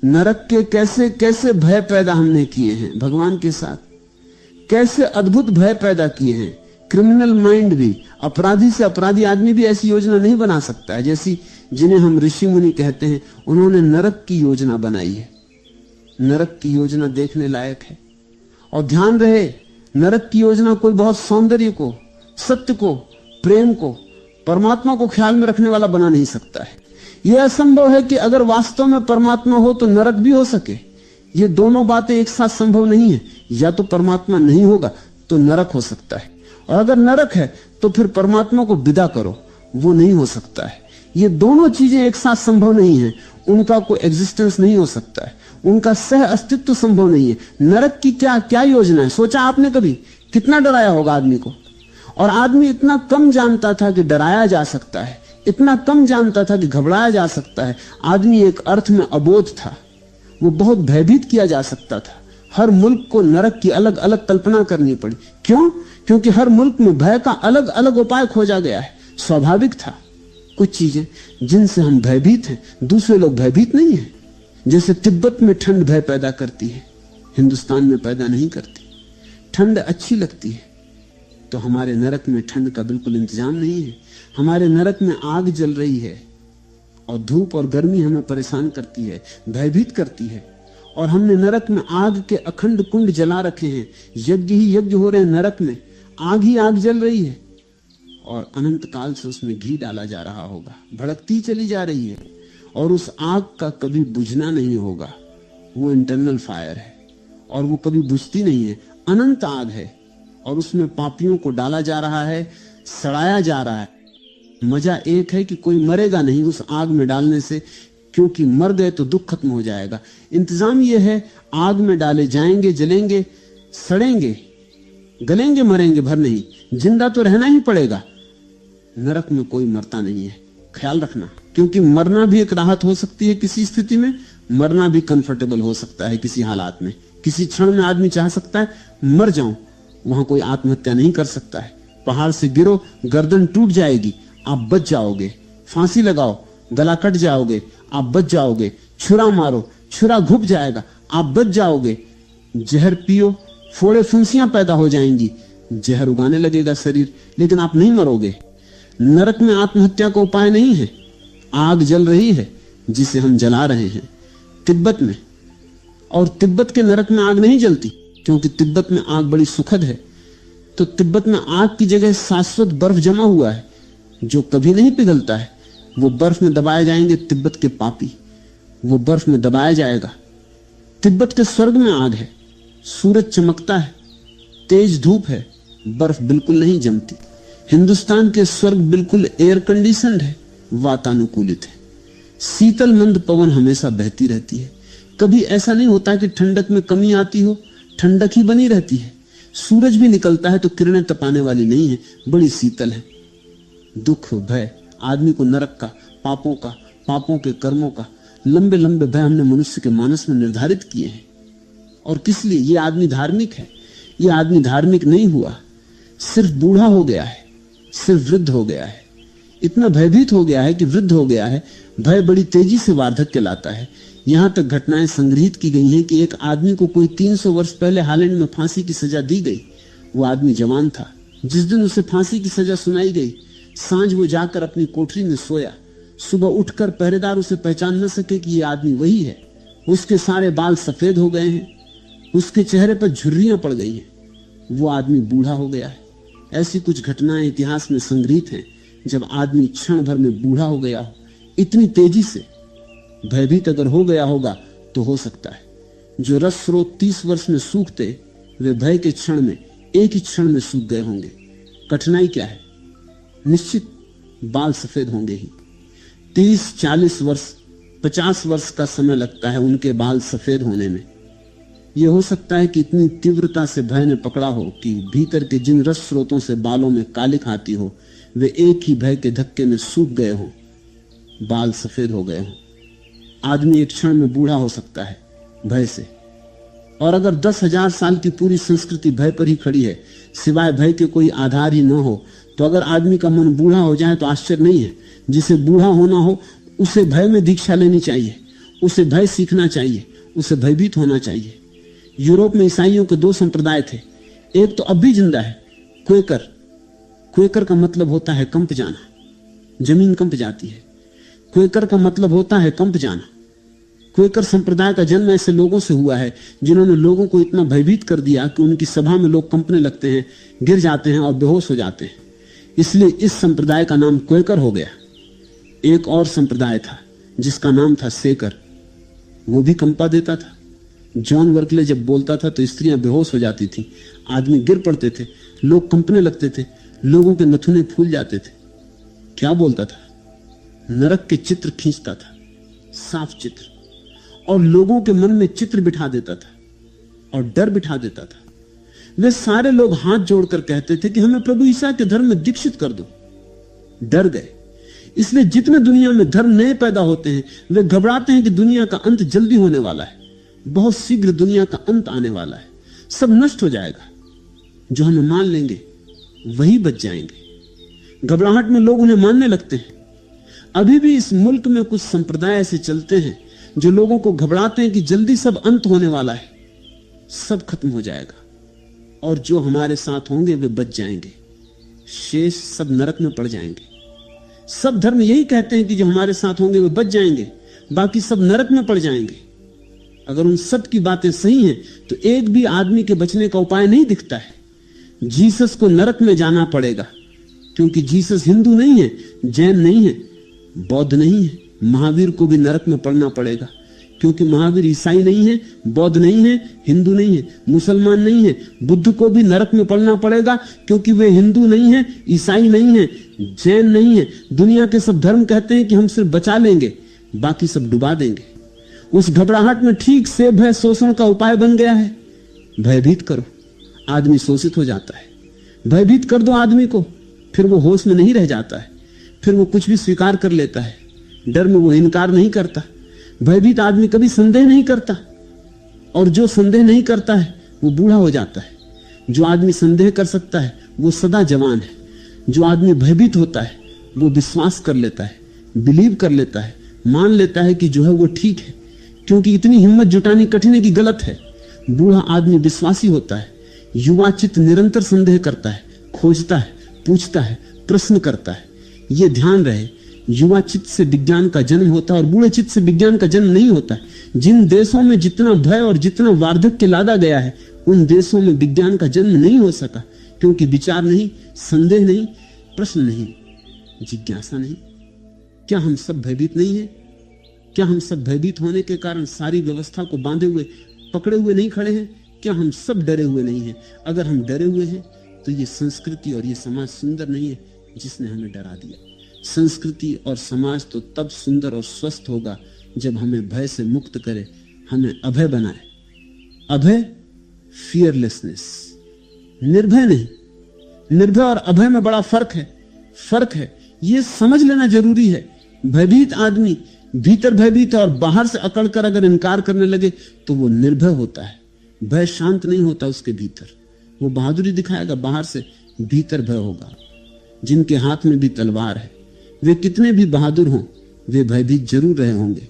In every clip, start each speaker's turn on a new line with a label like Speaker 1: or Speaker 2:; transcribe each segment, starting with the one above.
Speaker 1: नरक के कैसे कैसे भय पैदा हमने किए हैं भगवान के साथ, कैसे अद्भुत भय पैदा किए हैं। क्रिमिनल माइंड भी, अपराधी से अपराधी आदमी भी ऐसी योजना नहीं बना सकता है जैसी जिन्हें हम ऋषि मुनि कहते हैं। उन्होंने नरक की योजना बनाई है। नरक की योजना देखने लायक है। और ध्यान रहे, नरक की योजना कोई बहुत सौंदर्य को, सत्य को, प्रेम को, परमात्मा को ख्याल में रखने वाला बना नहीं सकता है। यह असंभव है कि अगर वास्तव में परमात्मा हो तो नरक भी हो सके। ये दोनों बातें एक साथ संभव नहीं है। या तो परमात्मा नहीं होगा तो नरक हो सकता है, और अगर नरक है तो फिर परमात्मा को विदा करो, वो नहीं हो सकता है। ये दोनों चीजें एक साथ संभव नहीं है। उनका कोई एग्जिस्टेंस नहीं हो सकता है, उनका सह अस्तित्व संभव नहीं है। नरक की क्या क्या योजना है, सोचा आपने कभी? कितना डराया होगा आदमी को। और आदमी इतना कम जानता था कि डराया जा सकता है, इतना कम जानता था कि घबराया जा सकता है। आदमी एक अर्थ में अबोध था, वो बहुत भयभीत किया जा सकता था। हर मुल्क को नरक की अलग अलग कल्पना करनी पड़ी। क्यों? क्योंकि हर मुल्क में भय का अलग अलग उपाय खोजा गया है। स्वाभाविक था। कुछ चीजें जिनसे हम भयभीत हैं, दूसरे लोग भयभीत नहीं है। जैसे तिब्बत में ठंड भय पैदा करती है, हिंदुस्तान में पैदा नहीं करती। ठंड अच्छी लगती है, तो हमारे नरक में ठंड का बिल्कुल इंतजाम नहीं है। हमारे नरक में आग जल रही है और धूप और गर्मी हमें परेशान करती है, भयभीत करती है। और हमने नरक में आग के अखंड कुंड जला रखे हैं। यज्ञ ही यज्ञ हो रहे हैं नरक में, आग ही आग जल रही है और अनंत काल से उसमें घी डाला जा रहा होगा, भड़कती चली जा रही है और उस आग का कभी बुझना नहीं होगा। वो इंटरनल फायर है और वो कभी बुझती नहीं है। अनंत आग है और उसमें पापियों को डाला जा रहा है, सड़ाया जा रहा है। मजा एक है कि कोई मरेगा नहीं उस आग में डालने से, क्योंकि मर गए तो दुख खत्म हो जाएगा। इंतजाम यह है, आग में डाले जाएंगे, जलेंगे, सड़ेंगे, गलेंगे, मरेंगे भर नहीं, जिंदा तो रहना ही पड़ेगा। नरक में कोई मरता नहीं है, ख्याल रखना। क्योंकि मरना भी एक राहत हो सकती है किसी स्थिति में, मरना भी कंफर्टेबल हो सकता है किसी हालात में। किसी क्षण में आदमी चाह सकता है मर जाऊं, वहां कोई आत्महत्या नहीं कर सकता है। पहाड़ से गिरो, गर्दन टूट जाएगी, आप बच जाओगे। फांसी लगाओ, गला कट जाओगे, आप बच जाओगे। छुरा मारो, छुरा घुप जाएगा, आप बच जाओगे। जहर पियो, फोड़े फुंसियां पैदा हो जाएंगी, जहर उगाने लगेगा शरीर, लेकिन आप नहीं मरोगे। नरक में आत्महत्या का उपाय नहीं है। आग जल रही है जिसे हम जला रहे हैं तिब्बत में, और तिब्बत के नरक में आग नहीं जलती, क्योंकि तिब्बत में आग बड़ी सुखद है। तो तिब्बत में आग की जगह शाश्वत बर्फ जमा हुआ है जो कभी नहीं पिघलता है। वो बर्फ में दबाए जाएंगे तिब्बत के पापी, वो बर्फ में दबाया जाएगा। तिब्बत के स्वर्ग में आग है, सूरज चमकता है, तेज धूप है, बर्फ बिल्कुल नहीं जमती। हिंदुस्तान के स्वर्ग बिल्कुल एयर कंडीशनड है, वातानुकूलित है। शीतल मंद पवन हमेशा बहती रहती है। कभी ऐसा नहीं होता कि ठंडक में कमी आती हो, ठंडक ही बनी रहती है। सूरज भी निकलता है तो किरणें तपाने वाली नहीं है, बड़ी शीतल है। दुख भय आदमी को नरक का, पापों का, पापों के कर्मों का लंबे लंबे भय हमने मनुष्य के मानस में निर्धारित किए हैं। और किस लिए? ये आदमी धार्मिक है। ये आदमी धार्मिक नहीं हुआ, सिर्फ बूढ़ा हो गया है, सिर्फ वृद्ध हो गया है। इतना भयभीत हो गया है कि वृद्ध हो गया है। भय बड़ी तेजी से वार्धक्य लाता है। यहां तक घटनाएं संग्रहित की गई हैं कि एक आदमी को कोई 300 वर्ष पहले हालैंड में फांसी की सजा दी गई। वो आदमी जवान था। जिस दिन उसे फांसी की सजा सुनाई गई, सांझ वो जाकर अपनी कोठरी में सोया। सुबह उठकर पहरेदार उसे पहचान न सके कि ये आदमी वही है। उसके सारे बाल सफेद हो गए हैं, उसके चेहरे पर झुर्रियां पड़ गई हैं। वो आदमी बूढ़ा हो गया है। ऐसी कुछ घटनाएं इतिहास में संग्रहित हैं जब आदमी क्षण भर में बूढ़ा हो गया हो। इतनी तेजी से भयभीत अगर हो गया होगा तो हो सकता है जो रस स्रोत 30 वर्ष में सूखते, वे भय के क्षण में, एक ही क्षण में सूख गए होंगे। कठिनाई क्या है? निश्चित बाल सफेद होंगे ही। 30, 40 वर्ष, 50 वर्ष का समय लगता है उनके बाल सफेद होने में। यह हो सकता है कि इतनी तीव्रता से भय ने पकड़ा हो कि भीतर के जिन रस स्रोतों से बालों में कालिक आती हो, वे एक ही भय के धक्के में सूख गए हों, बाल सफेद हो गए हों। आदमी एक क्षण में बूढ़ा हो सकता है भय से। और अगर 10,000 साल की पूरी संस्कृति भय पर ही खड़ी है, सिवाय भय के कोई आधार ही न हो, तो अगर आदमी का मन बूढ़ा हो जाए तो आश्चर्य नहीं है। जिसे बूढ़ा होना हो उसे भय में दीक्षा लेनी चाहिए। उसे भय सीखना चाहिए, उसे भयभीत होना चाहिए। यूरोप में ईसाइयों के दो संप्रदाय थे, एक तो अब भी जिंदा है, क्वेकर। क्वेकर का मतलब होता है कंप जाना, जमीन कंप जाती है। क्वेकर का मतलब होता है कंप जाना। क्वेकर संप्रदाय का जन्म ऐसे लोगों से हुआ है जिन्होंने लोगों को इतना भयभीत कर दिया कि उनकी सभा में लोग कंपने लगते हैं, गिर जाते हैं और बेहोश हो जाते हैं। इसलिए इस संप्रदाय का नाम क्वेकर हो गया। एक और संप्रदाय था जिसका नाम था सेकर, वो भी कंपा देता था। जॉन वर्कले जब बोलता था तो स्त्रियां बेहोश हो जाती थी, आदमी गिर पड़ते थे, लोग कंपने लगते थे, लोगों के नथुने फूल जाते थे। क्या बोलता था? नरक के चित्र खींचता था, साफ चित्र, और लोगों के मन में चित्र बिठा देता था और डर बिठा देता था। वे सारे लोग हाथ जोड़कर कहते थे कि हमें प्रभु ईसा के धर्म में दीक्षित कर दो। डर गए। इसलिए जितने दुनिया में धर्म नए पैदा होते हैं वे घबराते हैं कि दुनिया का अंत जल्दी होने वाला है, बहुत शीघ्र दुनिया का अंत आने वाला है, सब नष्ट हो जाएगा। जो हमें मान लेंगे वही बच जाएंगे। घबराहट में लोग उन्हें मानने लगते हैं। अभी भी इस मुल्क में कुछ संप्रदाय ऐसे चलते हैं जो लोगों को घबराते हैं कि जल्दी सब अंत होने वाला है, सब खत्म हो जाएगा और जो हमारे साथ होंगे वे बच जाएंगे, शेष सब नरक में पड़ जाएंगे। सब धर्म यही कहते हैं कि जो हमारे साथ होंगे वे बच जाएंगे, बाकी सब नरक में पड़ जाएंगे। अगर उन सब की बातें सही हैं तो एक भी आदमी के बचने का उपाय नहीं दिखता है। जीसस को नरक में जाना पड़ेगा क्योंकि जीसस हिंदू नहीं है, जैन नहीं है, बौद्ध नहीं है। महावीर को भी नरक में पड़ना पड़ेगा क्योंकि महावीर ईसाई नहीं है, बौद्ध नहीं है, हिंदू नहीं है, मुसलमान नहीं है। बुद्ध को भी नरक में पड़ना पड़ेगा क्योंकि वे हिंदू नहीं है, ईसाई नहीं है, जैन नहीं है। दुनिया के सब धर्म कहते हैं कि हम सिर्फ बचा लेंगे, बाकी सब डुबा देंगे। उस घबराहट में ठीक से भय शोषण का उपाय बन गया है। भयभीत करो, आदमी शोषित हो जाता है। भयभीत कर दो आदमी को, फिर वो होश में नहीं रह जाता है, फिर वो कुछ भी स्वीकार कर लेता है। डर में वो इनकार नहीं करता। भयभीत आदमी कभी संदेह नहीं करता, और जो संदेह नहीं करता है वो बूढ़ा हो जाता है। जो आदमी संदेह कर सकता है वो सदा जवान है। जो आदमी भयभीत होता है वो विश्वास कर लेता है, बिलीव कर लेता है, मान लेता है कि जो है वो ठीक है, क्योंकि इतनी हिम्मत जुटानी कठिन है कि गलत है। बूढ़ा आदमी विश्वासी होता है। युवा चित्त निरंतर संदेह करता है, खोजता है, पूछता है, प्रश्न करता है। ये ध्यान रहे, युवा चित्त से विज्ञान का जन्म होता है और बूढ़े चित्त से विज्ञान का जन्म नहीं होता है। जिन देशों में जितना भय और जितना वार्धक्य लादा गया है उन देशों में विज्ञान का जन्म नहीं हो सका, क्योंकि विचार नहीं, संदेह नहीं, प्रश्न नहीं, जिज्ञासा नहीं। क्या हम सब भयभीत नहीं है? क्या हम सब भयभीत होने के कारण सारी व्यवस्था को बांधे हुए, पकड़े हुए नहीं खड़े हैं? क्या हम सब डरे हुए नहीं हैं? अगर हम डरे हुए हैं तो ये संस्कृति और ये समाज सुंदर नहीं है जिसने हमें डरा दिया। संस्कृति और समाज तो तब सुंदर और स्वस्थ होगा जब हमें भय से मुक्त करे, हमें अभय बनाए। अभय, फियरलेसनेस, निर्भय नहीं। निर्भय और अभय में बड़ा फर्क है। ये समझ लेना जरूरी है। भयभीत आदमी भीतर भयभीत है और बाहर से अकड़ कर अगर इनकार करने लगे तो वो निर्भय होता है। भय शांत नहीं होता उसके भीतर। वो बहादुरी दिखाएगा बाहर से, भीतर भय होगा। जिनके हाथ में भी तलवार है वे कितने भी बहादुर हों, वे भयभीत जरूर रहे होंगे,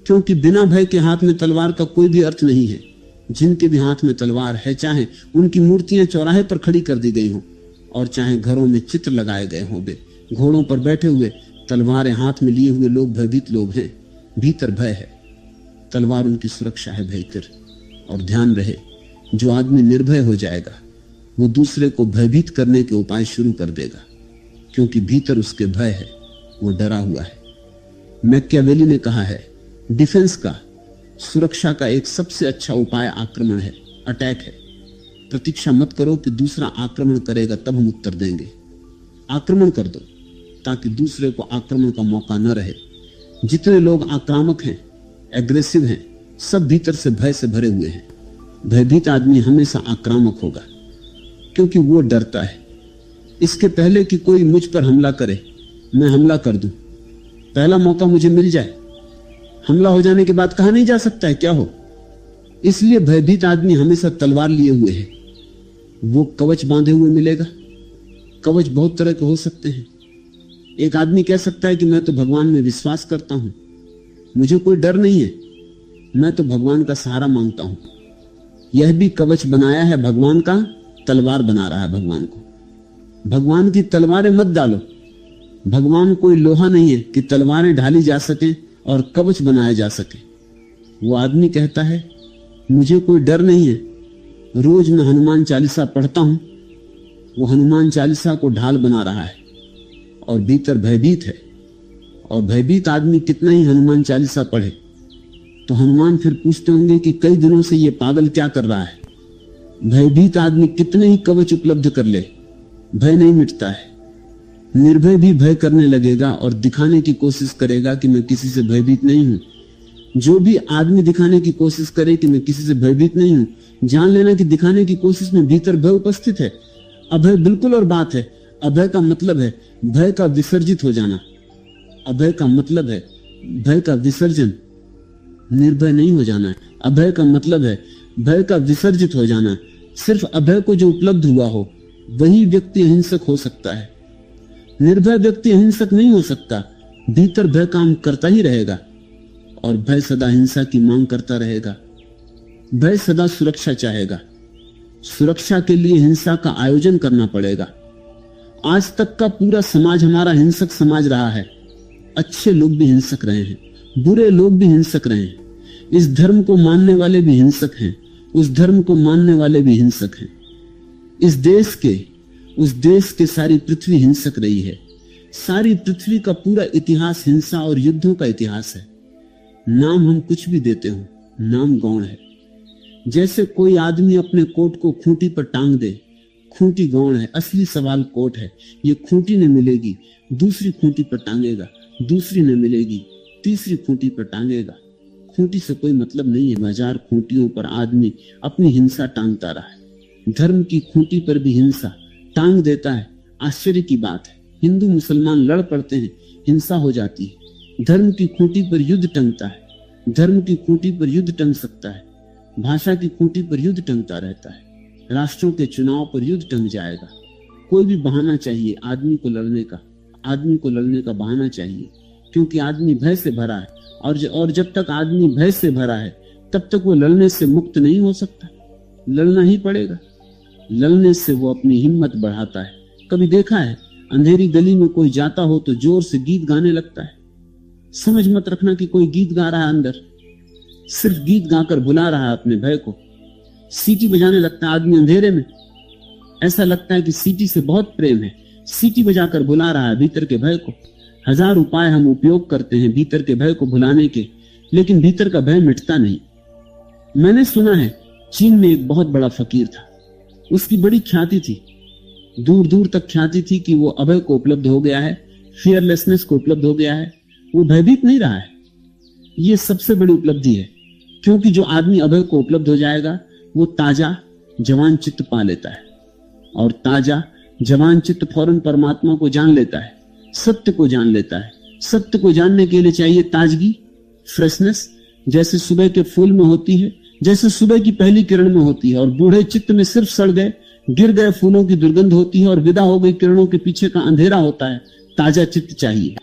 Speaker 1: क्योंकि बिना भय के हाथ में तलवार का कोई भी अर्थ नहीं है। जिनके भी हाथ में तलवार है, चाहे उनकी मूर्तियां चौराहे पर खड़ी कर दी गई हों और चाहे घरों में चित्र लगाए गए हों, वे घोड़ों पर बैठे हुए तलवारें हाथ में लिए हुए लोग भयभीत लोग हैं। भीतर भय है, तलवार उनकी सुरक्षा है भीतर। और ध्यान रहे, जो आदमी निर्भय हो जाएगा वो दूसरे को भयभीत करने के उपाय शुरू कर देगा, क्योंकि भीतर उसके भय है, वो डरा हुआ है। मैकियावेली ने कहा है, डिफेंस का, सुरक्षा का एक सबसे अच्छा उपाय आक्रमण है, अटैक है। प्रतीक्षा मत करो कि दूसरा आक्रमण करेगा तब हम उत्तर देंगे। आक्रमण कर दो ताकि दूसरे को आक्रमण का मौका न रहे। जितने लोग आक्रामक हैं, एग्रेसिव हैं, सब भीतर से भय से भरे हुए हैं। भयभीत आदमी हमेशा आक्रामक होगा क्योंकि वो डरता है। इसके पहले कि कोई मुझ पर हमला करे, मैं हमला कर दूं, पहला मौका मुझे मिल जाए। हमला हो जाने के बाद कहा नहीं जा सकता है क्या हो। इसलिए भयभीत आदमी हमेशा तलवार लिए हुए है। वो कवच बांधे हुए मिलेगा। कवच बहुत तरह के हो सकते हैं। एक आदमी कह सकता है कि मैं तो भगवान में विश्वास करता हूं, मुझे कोई डर नहीं है, मैं तो भगवान का सहारा मांगता हूं। यह भी कवच बनाया है भगवान का, तलवार बना रहा है भगवान को। भगवान की तलवारें मत डालो। भगवान कोई लोहा नहीं है कि तलवारें ढाली जा सके और कवच बनाया जा सके। वो आदमी कहता है मुझे कोई डर नहीं है, रोज मैं हनुमान चालीसा पढ़ता हूं। वो हनुमान चालीसा को ढाल बना रहा है और भीतर भयभीत है। और भयभीत आदमी कितना ही हनुमान चालीसा पढ़े तो हनुमान फिर पूछते होंगे कि कई दिनों से ये पागल क्या कर रहा है। भयभीत आदमी कितने ही कवच उपलब्ध कर ले, भय नहीं मिटता है। निर्भय भी भय करने लगेगा और दिखाने की कोशिश करेगा कि मैं किसी से भयभीत नहीं हूं। जो भी आदमी दिखाने की कोशिश करे कि मैं किसी से भयभीत नहीं हूं, जान लेना कि दिखाने की कोशिश में भीतर भय उपस्थित है। अभय बिल्कुल और बात है। अभय का मतलब है भय का विसर्जित हो जाना। अभय का मतलब है भय का विसर्जन, निर्भय नहीं हो जाना है। अभय का मतलब है भय का विसर्जित हो जाना। सिर्फ अभय को जो उपलब्ध हुआ हो वही व्यक्ति अहिंसक हो सकता है। निर्भय व्यक्ति अहिंसक नहीं हो सकता। भीतर भय काम करता ही रहेगा और भय सदा हिंसा की मांग करता रहेगा। भय सदा सुरक्षा चाहेगा। सुरक्षा के लिए हिंसा का आयोजन करना पड़ेगा। आज तक का पूरा समाज हमारा हिंसक समाज रहा है। अच्छे लोग भी हिंसक रहे हैं, बुरे लोग भी हिंसक रहे हैं। इस धर्म को मानने वाले भी हिंसक हैं, उस धर्म को मानने वाले भी हिंसक हैं। इस देश के, उस देश के सारी पृथ्वी हिंसक रही है। सारी पृथ्वी का पूरा इतिहास हिंसा और युद्धों का इतिहास है। नाम हम कुछ भी देते हो, नाम गौण है। जैसे कोई आदमी अपने कोट को खूंटी पर टांग दे, खूंटी गौण है, असली सवाल कोट है। ये खूंटी न मिलेगी, दूसरी खूंटी पर टांगेगा, दूसरी न मिलेगी, तीसरी खूंटी पर टांगेगा। खूंटी से कोई मतलब नहीं है। हजार खूंटियों पर आदमी अपनी हिंसा टांगता रहा है। धर्म की खूंटी पर भी हिंसा टांग देता है। आश्चर्य की बात है, हिंदू मुसलमान लड़ पड़ते हैं, हिंसा हो जाती है। धर्म की खूंटी पर युद्ध टंगता है। धर्म की खूंटी पर युद्ध टंग सकता है। भाषा की खूंटी पर युद्ध टंगता रहता है। राष्ट्रों के चुनाव पर युद्ध टंग जाएगा। कोई भी बहाना चाहिए आदमी को लड़ने का। आदमी को लड़ने का बहाना चाहिए, क्योंकि आदमी भय से भरा है। और जब तक आदमी भय से भरा है तब तक वो लड़ने से मुक्त नहीं हो सकता। लड़ना ही पड़ेगा। लड़ने से वो अपनी हिम्मत बढ़ाता है। कभी देखा है अंधेरी गली में कोई जाता हो तो जोर से गीत गाने लगता है। समझ मत रखना कि कोई गीत गा रहा है, अंदर सिर्फ गीत गाकर भुला रहा है अपने भय को। सीटी बजाने लगता है आदमी अंधेरे में। ऐसा लगता है कि सीटी से बहुत प्रेम है। सीटी बजाकर भुला रहा है भीतर के भय को। हजार उपाय हम उपयोग करते हैं भीतर के भय को भुलाने के, लेकिन भीतर का भय मिटता नहीं। मैंने सुना है चीन में एक बहुत बड़ा फकीर था। उसकी बड़ी ख्याति थी, दूर दूर तक ख्याति थी कि वो अभय को उपलब्ध हो गया है, फियरलेसनेस को उपलब्ध हो गया है। वो भयभीत नहीं रहा है। ये सबसे बड़ी उपलब्धि है, क्योंकि जो आदमी अभय को उपलब्ध हो जाएगा वो ताजा जवान चित्त पा लेता है। और ताजा जवान चित्त फौरन परमात्मा को जान लेता है, सत्य को जान लेता है। सत्य को जानने के लिए चाहिए ताजगी, फ्रेशनेस, जैसे सुबह के फूल में होती है, जैसे सुबह की पहली किरण में होती है। और बूढ़े चित्त में सिर्फ सड़ गए, गिर गए फूलों की दुर्गंध होती है और विदा हो गई किरणों के पीछे का अंधेरा होता है। ताजा चित्त चाहिए।